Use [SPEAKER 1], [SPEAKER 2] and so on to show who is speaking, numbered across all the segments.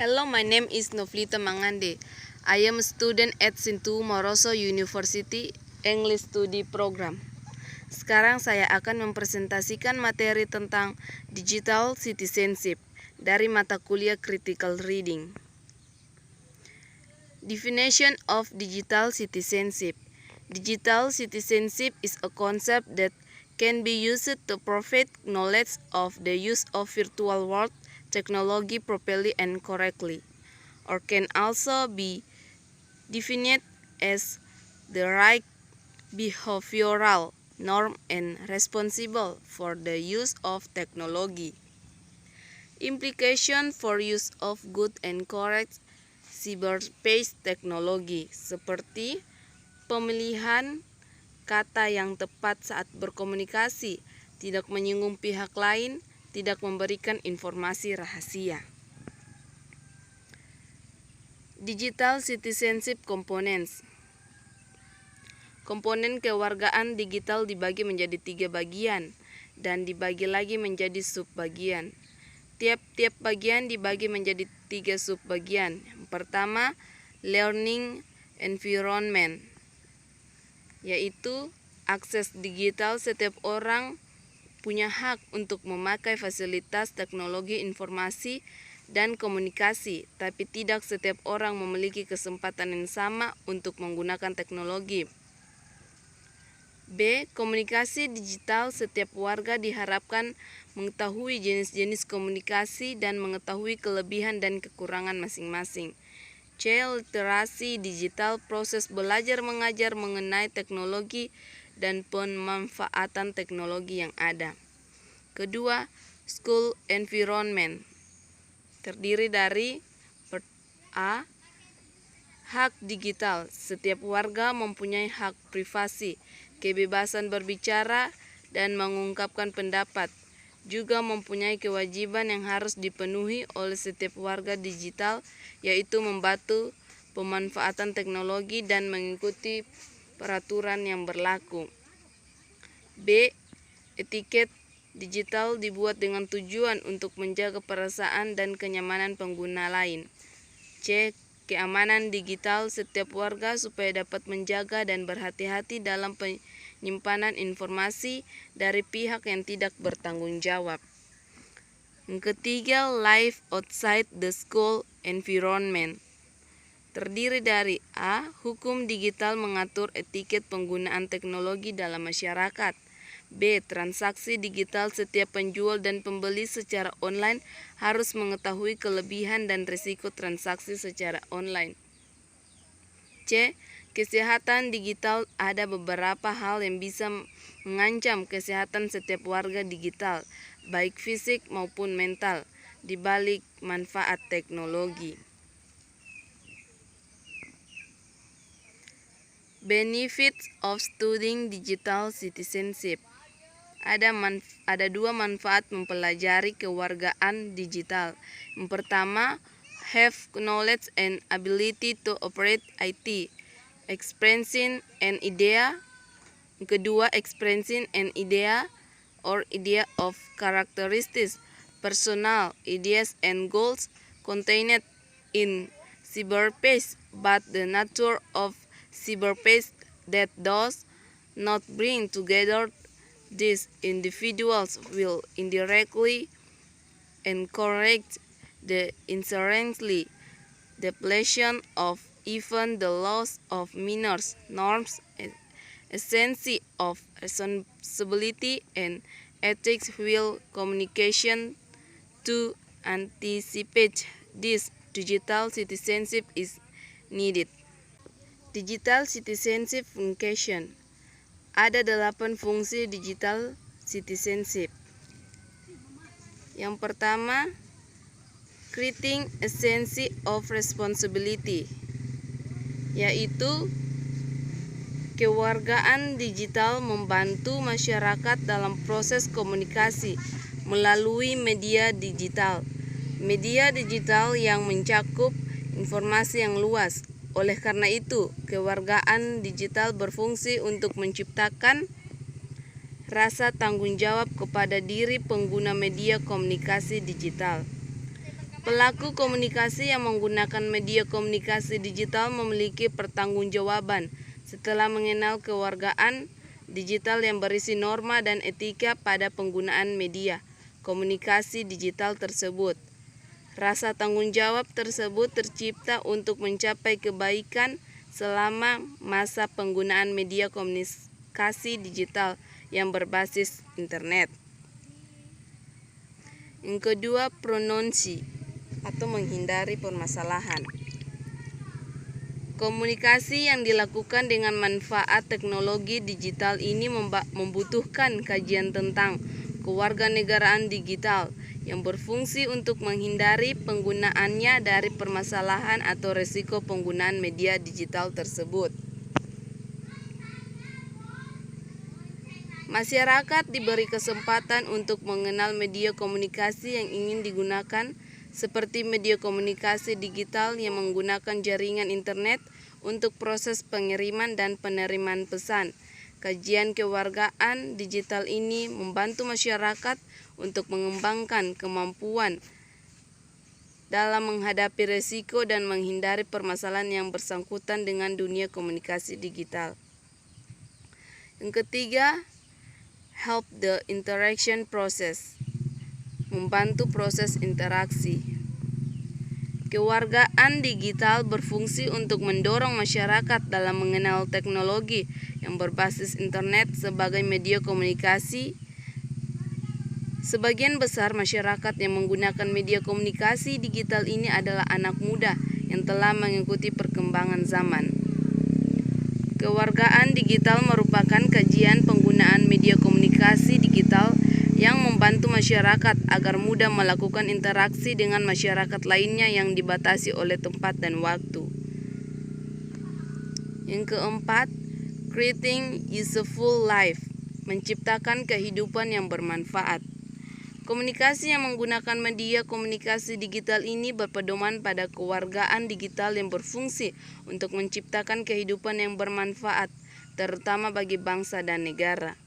[SPEAKER 1] Hello, my name is Novlita Mangande. I am a student at Sintu Moroso University English Study Program. Sekarang saya akan mempresentasikan materi tentang digital citizenship dari mata kuliah Critical Reading. Definition of digital citizenship. Digital citizenship is a concept that can be used to provide knowledge of the use of virtual world technology properly and correctly, or can also be defined as the right behavioral norm and responsible for the use of technology. Implication for use of good and correct cyberspace technology seperti pemilihan kata yang tepat saat berkomunikasi, tidak menyinggung pihak lain, tidak memberikan informasi rahasia. Digital Citizenship Components. Komponen kewargaan digital dibagi menjadi 3 bagian dan dibagi lagi menjadi subbagian. Tiap-tiap bagian dibagi menjadi 3 subbagian. Yang pertama, learning environment, yaitu akses digital. Setiap orang punya hak untuk memakai fasilitas teknologi informasi dan komunikasi, tapi tidak setiap orang memiliki kesempatan yang sama untuk menggunakan teknologi. B. Komunikasi digital. Setiap warga diharapkan mengetahui jenis-jenis komunikasi dan mengetahui kelebihan dan kekurangan masing-masing. C. Literasi digital. Proses belajar mengajar mengenai teknologi dan pemanfaatan teknologi yang ada. Kedua, school environment. Terdiri dari A. Hak digital. Setiap warga mempunyai hak privasi, kebebasan berbicara dan mengungkapkan pendapat. Juga mempunyai kewajiban yang harus dipenuhi oleh setiap warga digital, yaitu membantu pemanfaatan teknologi dan mengikuti peraturan yang berlaku. B. Etiket digital dibuat dengan tujuan untuk menjaga perasaan dan kenyamanan pengguna lain. C. Keamanan digital. Setiap warga supaya dapat menjaga dan berhati-hati dalam penyimpanan informasi dari pihak yang tidak bertanggung jawab. Yang ketiga, life outside the school environment. Terdiri dari A. Hukum digital mengatur etiket penggunaan teknologi dalam masyarakat. B. Transaksi digital. Setiap penjual dan pembeli secara online harus mengetahui kelebihan dan risiko transaksi secara online. C. Kesehatan digital. Ada beberapa hal yang bisa mengancam kesehatan setiap warga digital, baik fisik maupun mental, di balik manfaat teknologi. Benefits of studying digital citizenship. Ada 2 manfaat mempelajari kewargaan digital. Yang pertama, have knowledge and ability to operate IT, expressing an idea. Yang kedua, expressing an idea or idea of characteristics, personal ideas and goals contained in cyberspace, but the nature of cyberspace that does not bring together these individuals will indirectly encourage the inherently depletion of even the loss of minors, norms, essence of responsibility and ethics. Will communication to anticipate this digital citizenship is needed. Digital citizenship function. Ada 8 fungsi digital citizenship. Yang pertama, creating a sense of responsibility, yaitu kewargaan digital membantu masyarakat dalam proses komunikasi melalui media digital. Media digital yang mencakup informasi yang luas. Oleh karena itu, kewargaan digital berfungsi untuk menciptakan rasa tanggung jawab kepada diri pengguna media komunikasi digital. Pelaku komunikasi yang menggunakan media komunikasi digital memiliki pertanggungjawaban setelah mengenal kewargaan digital yang berisi norma dan etika pada penggunaan media komunikasi digital tersebut. Rasa tanggung jawab tersebut tercipta untuk mencapai kebaikan selama masa penggunaan media komunikasi digital yang berbasis internet. Yang kedua, prononsi atau menghindari permasalahan. Komunikasi yang dilakukan dengan manfaat teknologi digital ini membutuhkan kajian tentang kewarganegaraan digital yang berfungsi untuk menghindari penggunaannya dari permasalahan atau risiko penggunaan media digital tersebut. Masyarakat diberi kesempatan untuk mengenal media komunikasi yang ingin digunakan, seperti media komunikasi digital yang menggunakan jaringan internet untuk proses pengiriman dan penerimaan pesan. Kajian kewargaan digital ini membantu masyarakat untuk mengembangkan kemampuan dalam menghadapi risiko dan menghindari permasalahan yang bersangkutan dengan dunia komunikasi digital. Yang ketiga, help the interaction process. Membantu proses interaksi. Kewargaan digital berfungsi untuk mendorong masyarakat dalam mengenal teknologi yang berbasis internet sebagai media komunikasi. Sebagian besar masyarakat yang menggunakan media komunikasi digital ini adalah anak muda yang telah mengikuti perkembangan zaman. Kewargaan digital merupakan kajian penggunaan media komunikasi digital yang membantu masyarakat agar mudah melakukan interaksi dengan masyarakat lainnya yang dibatasi oleh tempat dan waktu. Yang keempat, creating useful life, menciptakan kehidupan yang bermanfaat. Komunikasi yang menggunakan media komunikasi digital ini berpedoman pada kewargaan digital yang berfungsi untuk menciptakan kehidupan yang bermanfaat, terutama bagi bangsa dan negara.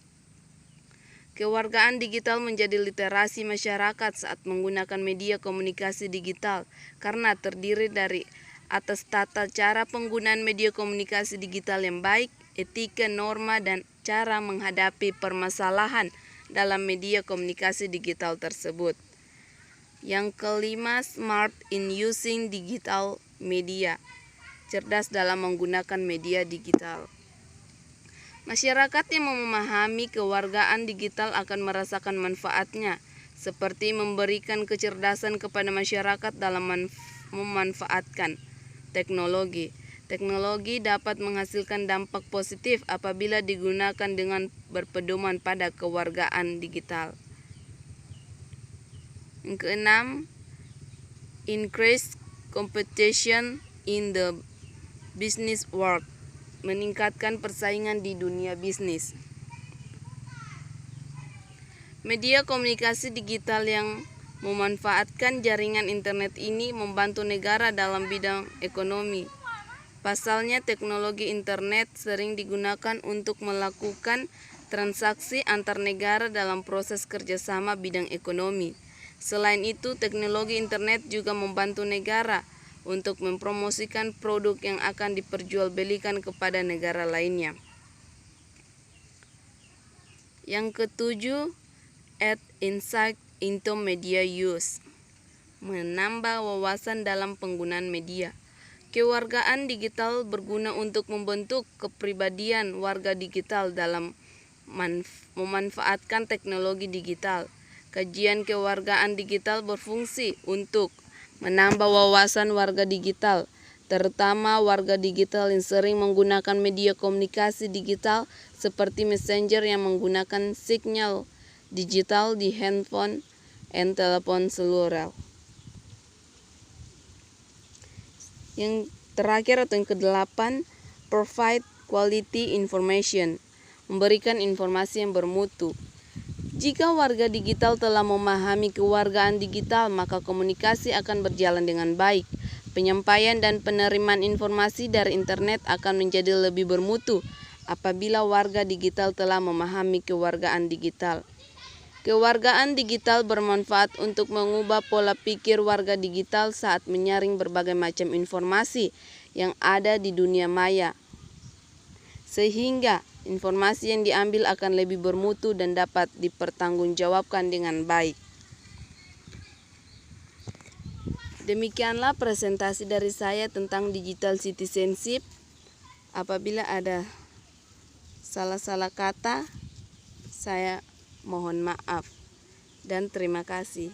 [SPEAKER 1] Kewargaan digital menjadi literasi masyarakat saat menggunakan media komunikasi digital karena terdiri dari atas tata cara penggunaan media komunikasi digital yang baik, etika, norma, dan cara menghadapi permasalahan dalam media komunikasi digital tersebut. Yang kelima, smart in using digital media, cerdas dalam menggunakan media digital. Masyarakat yang memahami kewargaan digital akan merasakan manfaatnya, seperti memberikan kecerdasan kepada masyarakat dalam memanfaatkan teknologi. Teknologi dapat menghasilkan dampak positif apabila digunakan dengan berpedoman pada kewargaan digital. Yang keenam, increase competition in the business world, meningkatkan persaingan di dunia bisnis. Media komunikasi digital yang memanfaatkan jaringan internet ini membantu negara dalam bidang ekonomi. Pasalnya, teknologi internet sering digunakan untuk melakukan transaksi antar negara dalam proses kerjasama bidang ekonomi. Selain itu, teknologi internet juga membantu negara untuk mempromosikan produk yang akan diperjualbelikan kepada negara lainnya. Yang ketujuh, add insight into media use, menambah wawasan dalam penggunaan media. Kewargaan digital berguna untuk membentuk kepribadian warga digital dalam memanfaatkan teknologi digital. Kajian kewargaan digital berfungsi untuk menambah wawasan warga digital, terutama warga digital yang sering menggunakan media komunikasi digital seperti messenger yang menggunakan sinyal digital di handphone dan telepon seluler. Yang terakhir atau yang kedelapan, provide quality information, memberikan informasi yang bermutu. Jika warga digital telah memahami kewargaan digital, maka komunikasi akan berjalan dengan baik. Penyampaian dan penerimaan informasi dari internet akan menjadi lebih bermutu apabila warga digital telah memahami kewargaan digital. Kewargaan digital bermanfaat untuk mengubah pola pikir warga digital saat menyaring berbagai macam informasi yang ada di dunia maya, sehingga informasi yang diambil akan lebih bermutu dan dapat dipertanggungjawabkan dengan baik. Demikianlah presentasi dari saya tentang digital citizenship. Apabila ada salah-salah kata, saya mohon maaf dan terima kasih.